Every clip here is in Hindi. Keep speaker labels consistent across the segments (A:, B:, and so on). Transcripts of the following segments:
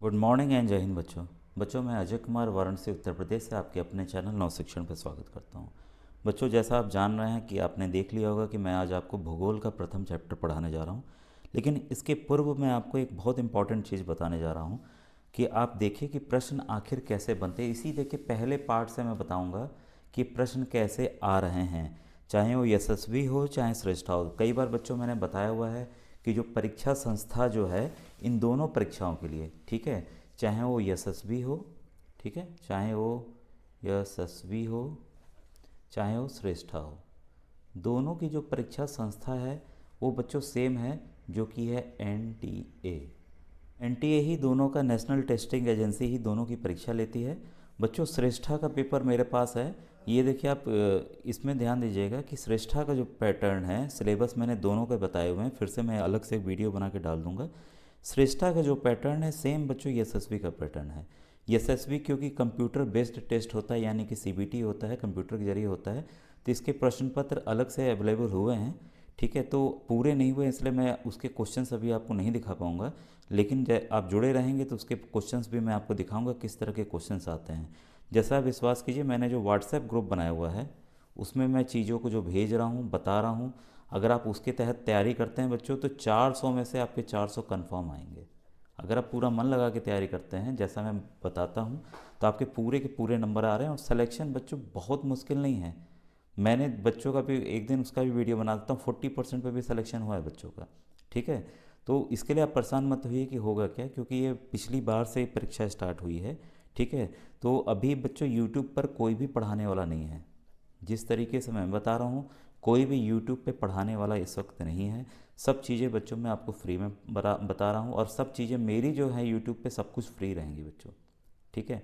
A: गुड मॉर्निंग एंड जय हिंद बच्चों मैं अजय कुमार वाराणसी उत्तर प्रदेश से आपके अपने चैनल नव शिक्षण पर स्वागत करता हूं। बच्चों, जैसा आप जान रहे हैं कि आपने देख लिया होगा कि मैं आज आपको भूगोल का प्रथम चैप्टर पढ़ाने जा रहा हूं। लेकिन इसके पूर्व मैं आपको एक बहुत इंपॉर्टेंट चीज़ बताने जा रहा हूं कि आप देखिए कि प्रश्न आखिर कैसे बनते हैं। इसी देखिए पहले पार्ट से मैं बताऊँगा कि प्रश्न कैसे आ रहे हैं, चाहे वो यशस्वी हो चाहे श्रेष्ठा हो। कई बार बच्चों मैंने बताया हुआ है कि जो परीक्षा संस्था जो है इन दोनों परीक्षाओं के लिए, ठीक है, चाहे वो यशस्वी हो, ठीक है, चाहे वो यशस्वी हो चाहे वो श्रेष्ठा हो, दोनों की जो परीक्षा संस्था है वो बच्चों सेम है, जो कि है एनटीए। एनटीए ही दोनों का, नेशनल टेस्टिंग एजेंसी ही दोनों की परीक्षा लेती है। बच्चों श्रेष्ठा का पेपर मेरे पास है, ये देखिए आप इसमें ध्यान दीजिएगा कि श्रेष्ठा का जो पैटर्न है, सिलेबस मैंने दोनों के बताए हुए हैं, फिर से मैं अलग से एक वीडियो बना के डाल दूंगा। श्रेष्ठा का जो पैटर्न है सेम बच्चों यशस्वी का पैटर्न है। यशस्वी क्योंकि कंप्यूटर बेस्ड टेस्ट होता है, यानी कि सीबीटी होता है, कंप्यूटर के जरिए होता है, तो इसके प्रश्न पत्र अलग से अवेलेबल हुए हैं, ठीक है। तो पूरे नहीं हुए इसलिए मैं उसके क्वेश्चंस अभी आपको नहीं दिखा पाऊंगा, लेकिन आप जुड़े रहेंगे तो उसके क्वेश्चंस भी मैं आपको दिखाऊंगा किस तरह के क्वेश्चंस आते हैं। जैसा आप विश्वास कीजिए, मैंने जो व्हाट्सएप ग्रुप बनाया हुआ है उसमें मैं चीज़ों को जो भेज रहा हूँ बता रहा हूँ, अगर आप उसके तहत तैयारी करते हैं बच्चों तो 400 में से आपके 400 कन्फर्म आएंगे। अगर आप पूरा मन लगा के तैयारी करते हैं जैसा मैं बताता हूँ तो आपके पूरे के पूरे नंबर आ रहे हैं। और सिलेक्शन बच्चों बहुत मुश्किल नहीं है, मैंने बच्चों का भी एक दिन उसका भी वीडियो बना देता हूँ, 40% पे भी सिलेक्शन हुआ है बच्चों का, ठीक है। तो इसके लिए आप परेशान मत होइए कि होगा क्या, क्योंकि ये पिछली बार से परीक्षा स्टार्ट हुई है, ठीक है। तो अभी बच्चों यूट्यूब पर कोई भी पढ़ाने वाला नहीं है, जिस तरीके से मैं बता रहा हूँ कोई भी यूट्यूब पे पढ़ाने वाला इस वक्त नहीं है। सब चीज़ें बच्चों मैं आपको फ्री में बता रहा हूँ, और सब चीज़ें मेरी जो है यूट्यूब पे सब कुछ फ्री रहेंगी बच्चों, ठीक है।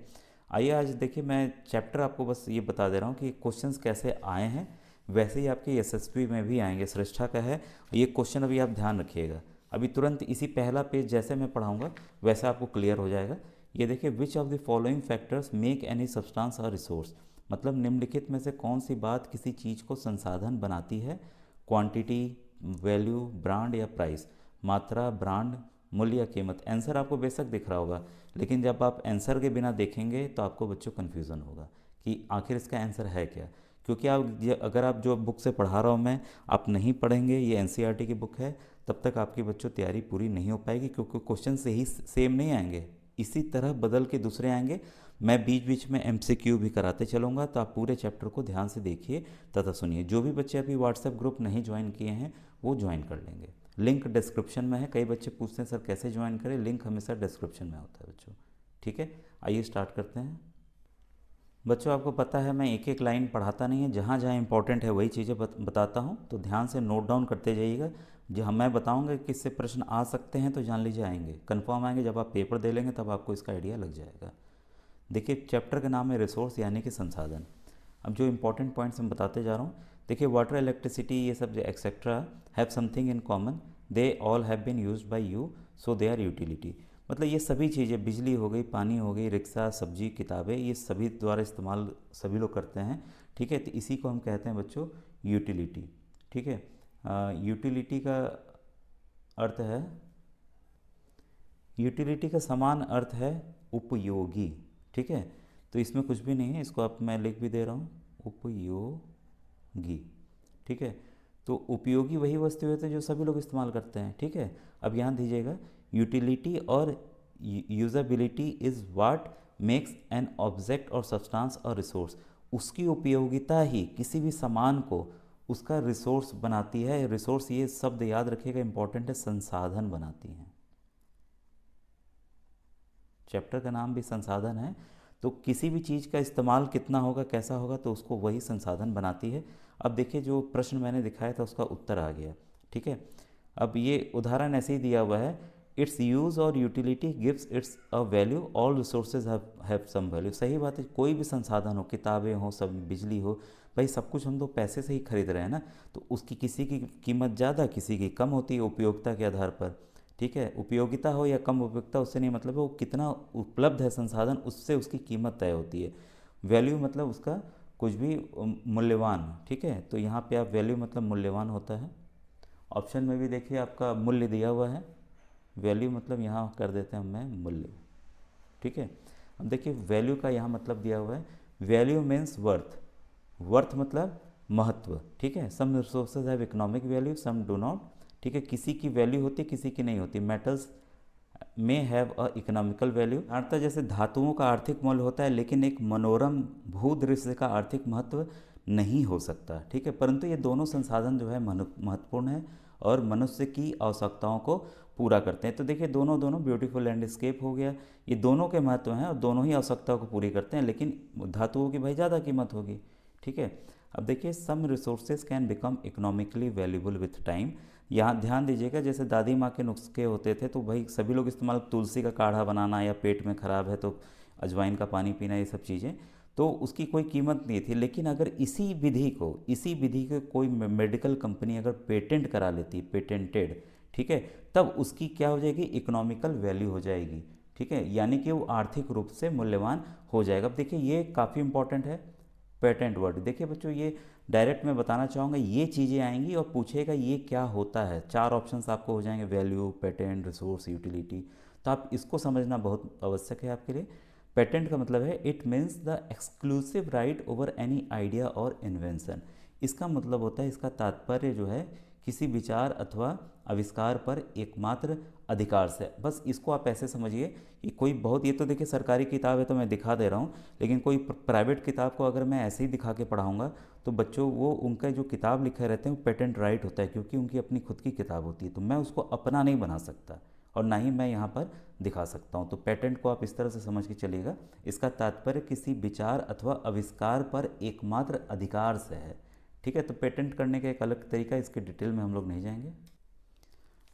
A: आइए आज देखिए, मैं चैप्टर आपको बस ये बता दे रहा हूँ कि क्वेश्चंस कैसे आए हैं, वैसे ही आपके एसएसपी में भी आएंगे। श्रेष्ठा का है ये क्वेश्चन, अभी आप ध्यान रखिएगा, अभी तुरंत इसी पहला पेज जैसे मैं पढ़ाऊँगा वैसे आपको क्लियर हो जाएगा। ये देखिए, which of the following factors make any substance a resource, मतलब निम्नलिखित में से कौन सी बात किसी चीज़ को संसाधन बनाती है। क्वांटिटी, वैल्यू, ब्रांड या प्राइस, मात्रा, ब्रांड, मूल्य या कीमत। आंसर आपको बेशक दिख रहा होगा, लेकिन जब आप आंसर के बिना देखेंगे तो आपको बच्चों कन्फ्यूज़न होगा कि आखिर इसका आंसर है क्या। क्योंकि आप अगर आप जो बुक से पढ़ा रहा हूँ मैं, आप नहीं पढ़ेंगे, ये एनसीईआरटी की बुक है, तब तक आपकी बच्चों तैयारी पूरी नहीं हो पाएगी, क्योंकि क्वेश्चन से ही सेम नहीं आएंगे, इसी तरह बदल के दूसरे आएंगे। मैं बीच बीच में एमसीक्यू भी कराते चलूँगा, तो आप पूरे चैप्टर को ध्यान से देखिए तथा सुनिए। जो भी बच्चे अभी व्हाट्सएप ग्रुप नहीं ज्वाइन किए हैं वो ज्वाइन कर लेंगे, लिंक डिस्क्रिप्शन में है। कई बच्चे पूछते हैं सर कैसे ज्वाइन करें, लिंक हमेशा डिस्क्रिप्शन में होता है बच्चों, ठीक है। आइए स्टार्ट करते हैं। बच्चों आपको पता है मैं एक एक लाइन पढ़ाता नहीं है, जहाँ जहाँ इंपॉर्टेंट है वही चीज़ें बताता हूँ, तो ध्यान से नोट डाउन करते जाइएगा। जहाँ मैं बताऊँगा कि किससे प्रश्न आ सकते हैं तो जान लीजिए आएंगे, कन्फर्म आएंगे। जब आप पेपर दे लेंगे तब आपको इसका आइडिया लग जाएगा। देखिए चैप्टर का नाम है रिसोर्स यानी कि संसाधन। अब जो इंपॉर्टेंट पॉइंट्स मैं बताते जा रहा हूँ, देखिए वाटर, इलेक्ट्रिसिटी, ये सब etcetera have something in common, they all have been used by you, so they are utility. मतलब ये सभी चीज़ें, बिजली हो गई, पानी हो गई, रिक्शा, सब्जी, किताबें, ये सभी द्वारा इस्तेमाल सभी लोग करते हैं, ठीक है। तो इसी को हम कहते हैं बच्चों यूटिलिटी, ठीक है। यूटिलिटी का अर्थ है, यूटिलिटी का समान अर्थ है उपयोगी, ठीक है। तो इसमें कुछ भी नहीं है, इसको आप मैं लिख भी दे रहा हूँ, उपयोगी, ठीक है। तो उपयोगी वही वस्तु होती है जो सभी लोग इस्तेमाल करते हैं, ठीक है। अब यहाँ दीजिएगा, यूटिलिटी और usability is what makes an object और सब्सटेंस और रिसोर्स, उसकी उपयोगिता ही किसी भी सामान को उसका रिसोर्स बनाती है। रिसोर्स, ये शब्द याद रखिएगा, इंपॉर्टेंट है, संसाधन बनाती हैं। चैप्टर का नाम भी संसाधन है, तो किसी भी चीज़ का इस्तेमाल कितना होगा, कैसा होगा, तो उसको वही संसाधन बनाती है। अब देखिए जो प्रश्न मैंने दिखाया था उसका उत्तर आ गया, ठीक है। अब ये उदाहरण ऐसे ही दिया हुआ है, इट्स यूज़ और utility gives its a value, all resources have some value. सही बात है, कोई भी संसाधन हो, किताबें हो, सब बिजली हो, भाई सब कुछ हम तो पैसे से ही खरीद रहे हैं ना, तो उसकी किसी की कीमत ज़्यादा किसी की कम होती है उपयोगिता के आधार पर, ठीक है। उपयोगिता हो या कम उपयोगिता उससे नहीं मतलब है, वो कितना उपलब्ध है संसाधन उससे उसकी कीमत तय होती है। वैल्यू मतलब उसका कुछ भी मूल्यवान, ठीक है। तो यहाँ पे आप वैल्यू मतलब मूल्यवान होता है। ऑप्शन में भी देखिए आपका मूल्य दिया हुआ है, वैल्यू मतलब यहाँ कर देते हैं मैं मूल्य, ठीक है। अब देखिए वैल्यू का यहाँ मतलब दिया हुआ है, वैल्यू मीन्स वर्थ, वर्थ मतलब महत्व, ठीक है। Some resources have economic value, some do not, ठीक है। किसी की वैल्यू होती है, किसी की नहीं होती। मेटल्स में हैव अ इकोनॉमिकल वैल्यू, अर्थात जैसे धातुओं का आर्थिक मूल्य होता है, लेकिन एक मनोरम भूदृश्य का आर्थिक महत्व नहीं हो सकता, ठीक है। परंतु ये दोनों संसाधन जो है महत्वपूर्ण है और मनुष्य की आवश्यकताओं को पूरा करते हैं। तो देखिए दोनों दोनों ब्यूटीफुल लैंडस्केप हो गया, ये दोनों के महत्व हैं और दोनों ही आवश्यकताओं को पूरी करते हैं, लेकिन धातुओं की भाई ज़्यादा कीमत होगी, ठीक है। अब देखिए some resources can become economically valuable with time. यहाँ ध्यान दीजिएगा, जैसे दादी माँ के नुस्खे होते थे तो भाई सभी लोग इस्तेमाल, तुलसी का काढ़ा बनाना या पेट में ख़राब है तो अजवाइन का पानी पीना, ये सब चीज़ें, तो उसकी कोई कीमत नहीं थी। लेकिन अगर इसी विधि को कोई मेडिकल कंपनी अगर पेटेंट करा लेती, पेटेंटेड, ठीक है, तब उसकी क्या हो जाएगी, इकोनॉमिकल वैल्यू हो जाएगी, ठीक है। यानी कि वो आर्थिक रूप से मूल्यवान हो जाएगा। अब देखिए ये काफ़ी इंपॉर्टेंट है पेटेंट वर्ड। देखिए बच्चों ये डायरेक्ट मैं बताना चाहूँगा, ये चीज़ें आएंगी और पूछेगा ये क्या होता है। 4 ऑप्शंस आपको हो जाएंगे, वैल्यू, पेटेंट, रिसोर्स, यूटिलिटी। तो आप इसको समझना बहुत आवश्यक है आपके लिए। पेटेंट का मतलब है it means the exclusive right over any idea और इन्वेंशन। इसका मतलब होता है, इसका तात्पर्य जो है किसी विचार अथवा आविष्कार पर एकमात्र अधिकार से। बस इसको आप ऐसे समझिए कि कोई बहुत, ये तो देखिए सरकारी किताब है तो मैं दिखा दे रहा हूँ, लेकिन कोई प्राइवेट किताब को अगर मैं ऐसे ही दिखा के पढ़ाऊँगा तो बच्चों वो उनका जो किताब लिखे रहते हैं वो पेटेंट राइट होता है, क्योंकि उनकी अपनी खुद की किताब होती है, तो मैं उसको अपना नहीं बना सकता और ना ही मैं यहाँ पर दिखा सकता हूँ। तो पेटेंट को आप इस तरह से समझ के चलिएगा, इसका तात्पर्य किसी विचार अथवा आविष्कार पर एकमात्र अधिकार से है, ठीक है। तो पेटेंट करने का एक अलग तरीका, इसके डिटेल में हम लोग नहीं जाएंगे।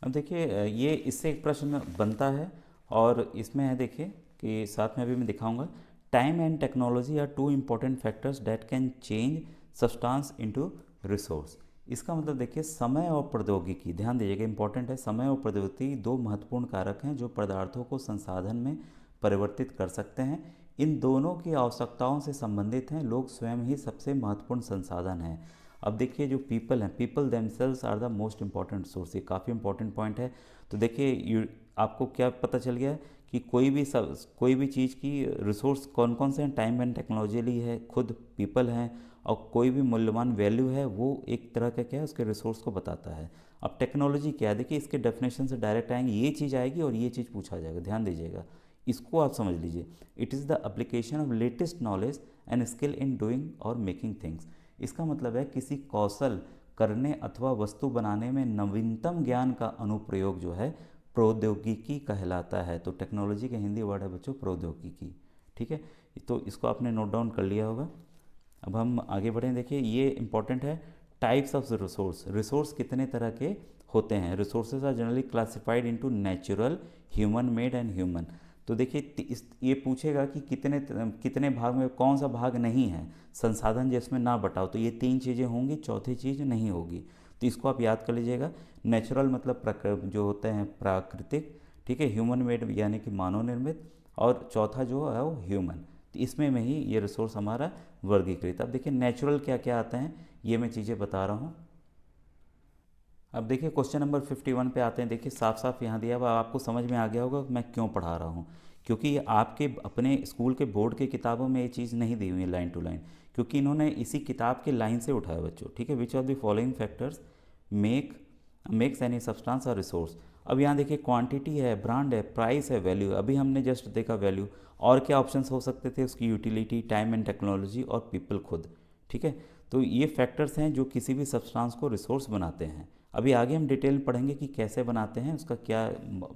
A: अब देखिए ये इससे एक प्रश्न बनता है और इसमें है देखिए कि साथ में अभी मैं दिखाऊंगा, time and technology are two important factors that can change substance into resource. इसका मतलब देखिए समय और प्रौद्योगिकी, ध्यान दीजिएगा इंपॉर्टेंट है, समय और प्रौद्योगिकी दो महत्वपूर्ण कारक हैं जो पदार्थों को संसाधन में परिवर्तित कर सकते हैं। इन दोनों की आवश्यकताओं से संबंधित हैं, लोग स्वयं ही सबसे महत्वपूर्ण संसाधन हैं। अब देखिए जो पीपल हैं, people themselves are the most important source, ये काफ़ी इंपॉर्टेंट पॉइंट है। तो देखिए आपको क्या पता चल गया कि कोई भी चीज़ की रिसोर्स कौन कौन से हैं, टाइम एंड टेक्नोलॉजी है, खुद पीपल हैं, और कोई भी मूल्यवान वैल्यू है वो एक तरह का क्या है, उसके रिसोर्स को बताता है। अब टेक्नोलॉजी क्या है, देखिए इसके डेफिनेशन से डायरेक्ट आएंगे, ये चीज़ आएगी और ये चीज़ पूछा जाएगा, ध्यान दीजिएगा, इसको आप समझ लीजिए। It is the application of latest knowledge and skill in doing और मेकिंग थिंग्स। इसका मतलब है किसी कौशल करने अथवा वस्तु बनाने में नवीनतम ज्ञान का अनुप्रयोग जो है प्रौद्योगिकी कहलाता है। तो टेक्नोलॉजी का हिंदी वर्ड है बच्चों प्रौद्योगिकी, ठीक है। तो इसको आपने नोट डाउन कर लिया होगा। अब हम आगे बढ़ें, देखिए ये इंपॉर्टेंट है, टाइप्स ऑफ रिसोर्स, रिसोर्स कितने तरह के होते हैं। Resources are generally classified into natural, human made and human. तो देखिए ये पूछेगा कि कितने भाग में, कौन सा भाग नहीं है संसाधन जिसमें ना बटाओ, तो ये 3 चीज़ें होंगी, चौथी चीज़ नहीं होगी। तो इसको आप याद कर लीजिएगा। नेचुरल मतलब जो होते हैं प्राकृतिक, ठीक है, ह्यूमन मेड यानी कि मानव निर्मित, और चौथा जो है वो ह्यूमन। तो इसमें में ही ये रिसोर्स हमारा वर्गीकृत। अब देखिए नेचुरल क्या क्या आते हैं ये मैं चीज़ें बता रहा हूँ। अब देखिए क्वेश्चन नंबर 51 पे आते हैं। देखिए साफ साफ यहाँ दिया हुआ, आपको समझ में आ गया होगा मैं क्यों पढ़ा रहा हूँ, क्योंकि ये आपके अपने स्कूल के बोर्ड के किताबों में ये चीज़ नहीं दी हुई है लाइन टू लाइन, क्योंकि इन्होंने इसी किताब के लाइन से उठाया बच्चों, ठीक है। Which of the following factors makes any substance और रिसोर्स। अब यहाँ देखिए क्वांटिटी है, ब्रांड है, प्राइस है, वैल्यू, अभी हमने जस्ट देखा वैल्यू, और क्या ऑप्शंस हो सकते थे उसकी, यूटिलिटी, टाइम एंड टेक्नोलॉजी और पीपल खुद, ठीक है। तो ये फैक्टर्स हैं जो किसी भी सब्सटेंस को रिसोर्स बनाते हैं। अभी आगे हम डिटेल में पढ़ेंगे कि कैसे बनाते हैं, उसका क्या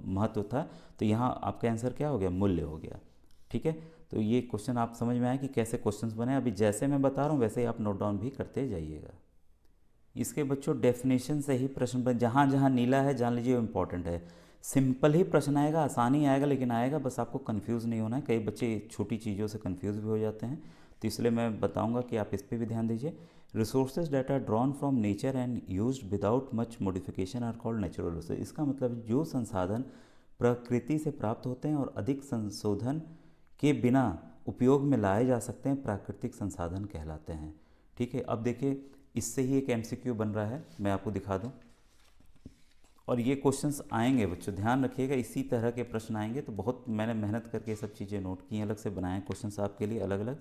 A: महत्व था। तो यहाँ आपका आंसर क्या हो गया, मूल्य हो गया, ठीक है। तो ये क्वेश्चन आप समझ में आया कि कैसे क्वेश्चंस बने। अभी जैसे मैं बता रहा हूँ वैसे ही आप नोट डाउन भी करते जाइएगा। इसके बच्चों डेफिनेशन से ही प्रश्न बन, जहाँ जहाँ नीला है जान लीजिए वो इम्पोर्टेंट है। सिंपल ही प्रश्न आएगा, आसानी आएगा, लेकिन आएगा, बस आपको कंफ्यूज नहीं होना है। कई बच्चे छोटी चीज़ों से कंफ्यूज भी हो जाते हैं, तो इसलिए मैं बताऊंगा कि आप इस पर भी ध्यान दीजिए। Resources that are drawn from nature and used without much modification are called natural resource. इसका मतलब जो संसाधन प्रकृति से प्राप्त होते हैं और अधिक संशोधन के बिना उपयोग में लाए जा सकते हैं, प्राकृतिक संसाधन कहलाते हैं, ठीक है। अब देखिए इससे ही एक एमसीक्यू बन रहा है, मैं आपको दिखा दूं। और ये क्वेश्चंस आएंगे बच्चों, ध्यान रखिएगा, इसी तरह के प्रश्न आएंगे। तो बहुत मैंने मेहनत करके ये सब चीज़ें नोट की हैं, अलग से बनाए क्वेश्चंस आपके लिए अलग अलग।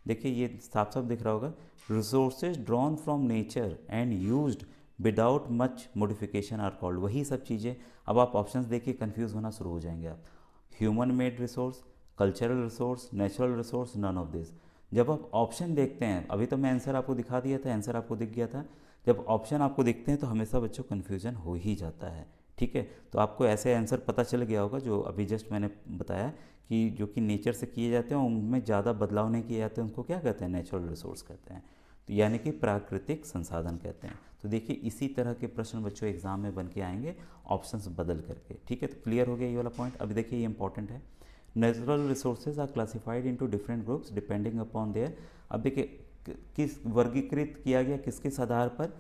A: देखिए ये साफ साफ दिख रहा होगा, resources drawn from nature and used without much modification are called, वही सब चीज़ें। अब आप ऑप्शंस देखिए कंफ्यूज होना शुरू हो जाएंगे आप। Human made resource, cultural resource, natural resource, none of this. जब आप ऑप्शन देखते हैं, अभी तो मैं आंसर आपको दिखा दिया था, आंसर आपको दिख गया था। जब ऑप्शन आपको दिखते हैं तो हमेशा बच्चों कन्फ्यूजन हो ही जाता है, ठीक है। तो आपको ऐसे आंसर पता चल गया होगा जो अभी जस्ट मैंने बताया कि जो कि नेचर से किए जाते हैं उनमें ज़्यादा बदलाव नहीं किए जाते हैं, उनको क्या कहते हैं, नेचुरल रिसोर्स कहते हैं। तो यानी कि प्राकृतिक संसाधन कहते हैं। तो देखिए इसी तरह के प्रश्न बच्चों एग्जाम में बन के आएंगे ऑप्शंस बदल करके, ठीक है। तो क्लियर हो गया ये वाला पॉइंट। अभी देखिए ये इंपॉर्टेंट है, natural resources are classified into different groups depending upon their. अब देखिए किस वर्गीकृत किया गया, किस किस आधार पर,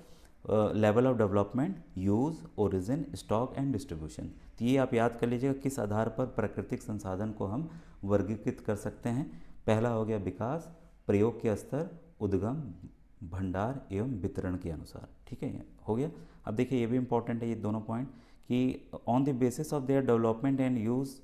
A: level of development, use, origin, stock and distribution. तो ये आप याद कर लीजिएगा किस आधार पर प्राकृतिक संसाधन को हम वर्गीकृत कर सकते हैं। पहला हो गया विकास, प्रयोग के स्तर, उद्गम, भंडार एवं वितरण के अनुसार, ठीक है, हो गया। अब देखिए ये भी इंपॉर्टेंट है ये दोनों पॉइंट कि on the basis of their development and use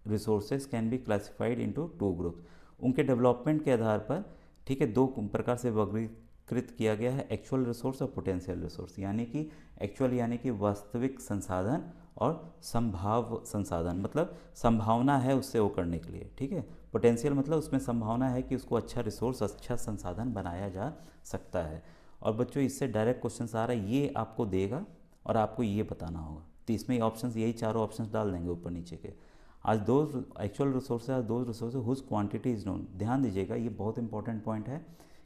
A: resources can be classified into two groups. उनके डेवलपमेंट के आधार पर, ठीक है, दो प्रकार से वर्गीकृत किया गया है, एक्चुअल रिसोर्स और पोटेंशियल रिसोर्स। यानी कि एक्चुअल यानी कि वास्तविक संसाधन और संभाव संसाधन, मतलब संभावना है उससे वो करने के लिए, ठीक है। पोटेंशियल मतलब उसमें संभावना है कि उसको अच्छा रिसोर्स, अच्छा संसाधन बनाया जा सकता है। और बच्चों इससे डायरेक्ट क्वेश्चन आ रहा है, ये आपको देगा और आपको ये बताना होगा। तो इसमें ऑप्शंस यही चारों ऑप्शंस डाल देंगे ऊपर नीचे के। आज दो एक्चुअल रिसोर्स, आज दो resource whose quantity is known. ध्यान दीजिएगा ये बहुत इंपॉर्टेंट पॉइंट है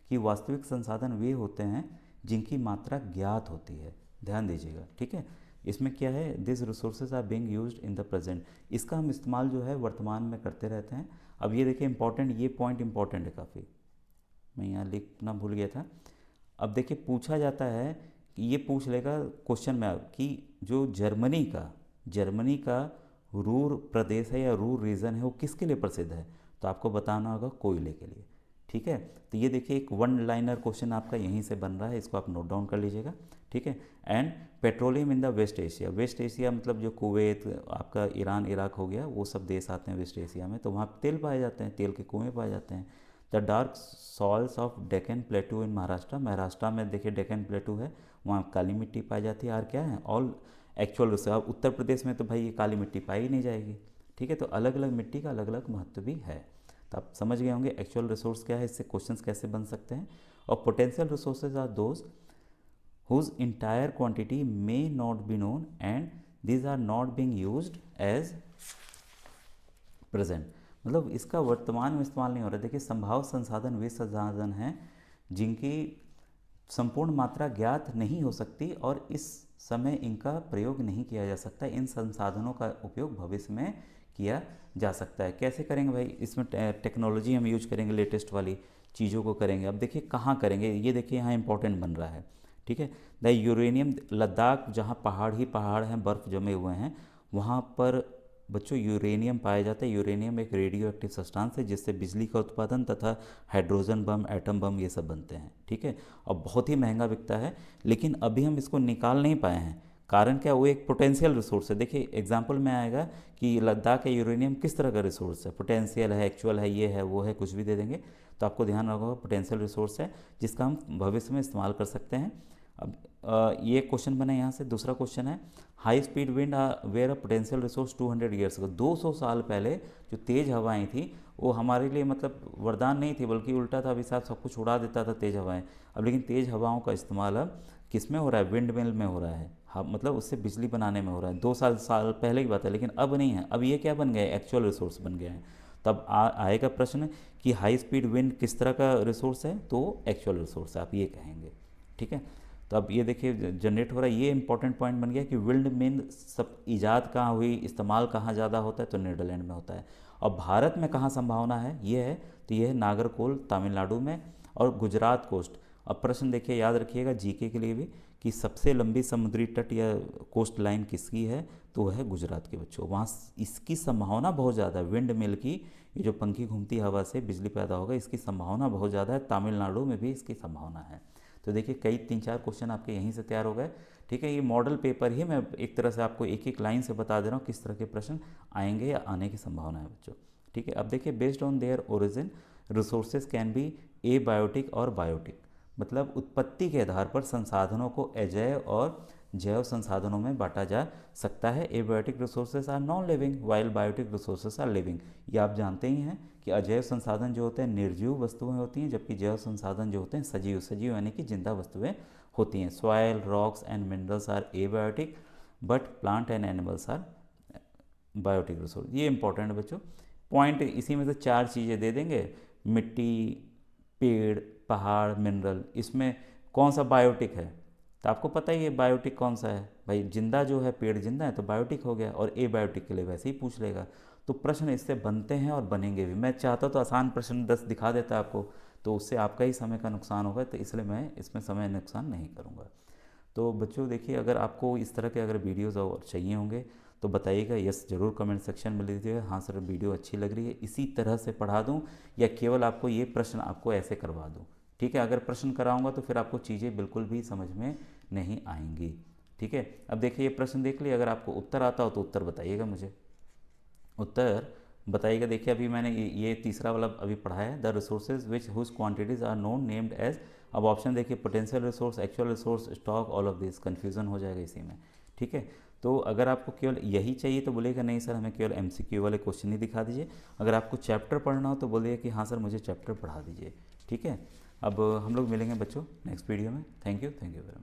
A: कि वास्तविक संसाधन वे होते हैं जिनकी मात्रा ज्ञात होती है। ध्यान दीजिएगा, ठीक है। इसमें क्या है, this resources are being used in the present, इसका हम इस्तेमाल जो है वर्तमान में करते रहते हैं। अब ये देखिए इंपॉर्टेंट, ये पॉइंट इंपॉर्टेंट है काफ़ी, मैं यहाँ लिखना भूल गया था। अब देखिए पूछा जाता है कि ये पूछ लेगा क्वेश्चन में कि जो जर्मनी का रूर प्रदेश है या रूर रीजन है वो किसके लिए प्रसिद्ध है, तो आपको बताना होगा कोयले के लिए, ठीक है। तो ये देखिए एक वन लाइनर क्वेश्चन आपका यहीं से बन रहा है, इसको आप नोट डाउन कर लीजिएगा, ठीक है। And petroleum in the West Asia, West Asia मतलब जो कुवैत, आपका ईरान इराक हो गया, वो सब देश आते हैं वेस्ट एशिया में, तो वहाँ तेल पाए जाते हैं, तेल के कुएँ पाए जाते हैं। The dark soils of Deccan plateau in Maharashtra, Maharashtra में देखिए डेक्कन प्लेटू है, वहाँ काली मिट्टी पाई जाती है। और क्या है, ऑल एक्चुअल रिसोर्स। अब उत्तर प्रदेश में तो भाई ये काली मिट्टी पाई ही नहीं जाएगी, ठीक है। तो अलग अलग मिट्टी का अलग अलग महत्व भी है। तो आप समझ गए होंगे एक्चुअल रिसोर्स क्या है, इससे क्वेश्चंस कैसे बन सकते हैं। और potential resources are those whose entire quantity may not be known and these are not being used as present, मतलब इसका वर्तमान में इस्तेमाल नहीं हो रहा है। देखिए संभाव संसाधन वे संसाधन हैं जिनकी संपूर्ण मात्रा ज्ञात नहीं हो सकती और इस समय इनका प्रयोग नहीं किया जा सकता। इन संसाधनों का उपयोग भविष्य में किया जा सकता है। कैसे करेंगे भाई, इसमें टेक्नोलॉजी हम यूज करेंगे, लेटेस्ट वाली चीज़ों को करेंगे। अब देखिए कहाँ करेंगे, ये देखिए यहाँ इंपॉर्टेंट बन रहा है, ठीक है। द यूरेनियम, लद्दाख जहाँ पहाड़ ही पहाड़ हैं, बर्फ़ जमे हुए हैं, वहाँ पर बच्चों यूरेनियम पाया जाता है। यूरेनियम एक रेडियो एक्टिव सब्सटेंस है जिससे बिजली का उत्पादन तथा हाइड्रोजन बम, एटम बम ये सब बनते हैं, ठीक है। और बहुत ही महंगा बिकता है, लेकिन अभी हम इसको निकाल नहीं पाए हैं। कारण क्या, वो एक पोटेंशियल रिसोर्स है। देखिए एग्जाम्पल में आएगा कि लद्दाख का यूरेनियम किस तरह का रिसोर्स है, पोटेंशियल है, एक्चुअल है, ये है, वो है, कुछ भी दे देंगे। तो आपको ध्यान रखना होगा पोटेंशियल रिसोर्स है जिसका हम भविष्य में इस्तेमाल कर सकते हैं। अब ये क्वेश्चन बना यहाँ से। दूसरा क्वेश्चन है, high speed wind were a potential resource 200 years ago. 200 साल पहले जो तेज़ हवाएं थी वो हमारे लिए मतलब वरदान नहीं थी, बल्कि उल्टा था, अभी साथ सब कुछ उड़ा देता था तेज़ हवाएं। अब लेकिन तेज़ हवाओं का इस्तेमाल अब किस में हो रहा है, विंड मिल में हो रहा है। हाँ, मतलब उससे बिजली बनाने में हो रहा है। 2 साल पहले की बात है, लेकिन अब नहीं है। अब ये क्या बन गया है, एक्चुअल रिसोर्स बन गया है। तब आएगा प्रश्न कि हाई स्पीड विंड किस तरह का रिसोर्स है, तो एक्चुअल रिसोर्स है, आप ये कहेंगे, ठीक है। तो अब ये देखिए जनरेट हो रहा है, ये इंपॉर्टेंट पॉइंट बन गया कि विंड मिल सब ईजाद कहाँ हुई, इस्तेमाल कहाँ ज़्यादा होता है, तो नीदरलैंड में होता है। और भारत में कहाँ संभावना है, ये है, तो ये है नागरकोल तमिलनाडु में और गुजरात कोस्ट। अब प्रश्न देखिए याद रखिएगा जीके के लिए भी कि सबसे लंबी समुद्री तट या कोस्ट लाइन किसकी है, तो वह है गुजरात के बच्चों। वहाँ इसकी संभावना बहुत ज़्यादा है, विंड मिल की, ये जो पंखी घूमती हवा से बिजली पैदा होगा, इसकी संभावना बहुत ज़्यादा है। तमिलनाडु में भी इसकी संभावना है। तो देखिए कई 3-4 क्वेश्चन आपके यहीं से तैयार हो गए। ठीक है, ये मॉडल पेपर ही मैं एक तरह से आपको एक एक लाइन से बता दे रहा हूँ किस तरह के प्रश्न आएंगे या आने की संभावना है बच्चों। ठीक है, अब देखिए based on their origin resources can be abiotic और बायोटिक, मतलब उत्पत्ति के आधार पर संसाधनों को अजैव और जैव संसाधनों में बांटा जा सकता है। Abiotic resources are non living while biotic resources are living. ये आप जानते ही हैं कि अजैव संसाधन जो होते हैं निर्जीव वस्तुएं होती हैं, जबकि जैव संसाधन जो होते हैं सजीव, सजीव यानी कि जिंदा वस्तुएं होती हैं। Soil, rocks and minerals are abiotic but plant and animals are biotic resource. ये इंपॉर्टेंट है बच्चों, पॉइंट इसी में से 4 चीज़ें दे देंगे, मिट्टी, पेड़, पहाड़, मिनरल, इसमें कौन सा बायोटिक है, तो आपको पता ही है बायोटिक कौन सा है भाई, जिंदा जो है, पेड़ जिंदा है तो बायोटिक हो गया, और ए बायोटिक के लिए वैसे ही पूछ लेगा। तो प्रश्न इससे बनते हैं और बनेंगे भी। मैं चाहता तो आसान प्रश्न 10 दिखा देता आपको, तो उससे आपका ही समय का नुकसान होगा, तो इसलिए मैं इसमें समय नुकसान नहीं करूँगा। तो बच्चों देखिए, अगर आपको इस तरह के अगर वीडियोज़ और चाहिए होंगे तो बताइएगा, यस ज़रूर कमेंट सेक्शन में लिख दीजिएगा, हाँ सर वीडियो अच्छी लग रही है, इसी तरह से पढ़ा दूँ या केवल आपको ये प्रश्न आपको ऐसे करवा दूँ। ठीक है, अगर प्रश्न कराऊंगा तो फिर आपको चीज़ें बिल्कुल भी समझ में नहीं आएंगी। ठीक है, अब देखिए ये प्रश्न देख लिया, अगर आपको उत्तर आता हो तो उत्तर बताइएगा मुझे, उत्तर बताइएगा। देखिए अभी मैंने ये तीसरा वाला अभी पढ़ा है, the resources which whose quantities are known named as. अब ऑप्शन देखिए, potential resource, actual resource, stock, all of this, confusion हो जाएगा इसी में। ठीक है, तो अगर आपको केवल यही चाहिए तो बोलिएगा नहीं सर हमें केवल एमसीक्यू वाले क्वेश्चन ही दिखा दीजिए। अगर आपको चैप्टर पढ़ना हो तो बोलिए कि हाँ सर मुझे चैप्टर पढ़ा दीजिए। ठीक है, अब हम लोग मिलेंगे बच्चों नेक्स्ट वीडियो में। Thank you very much.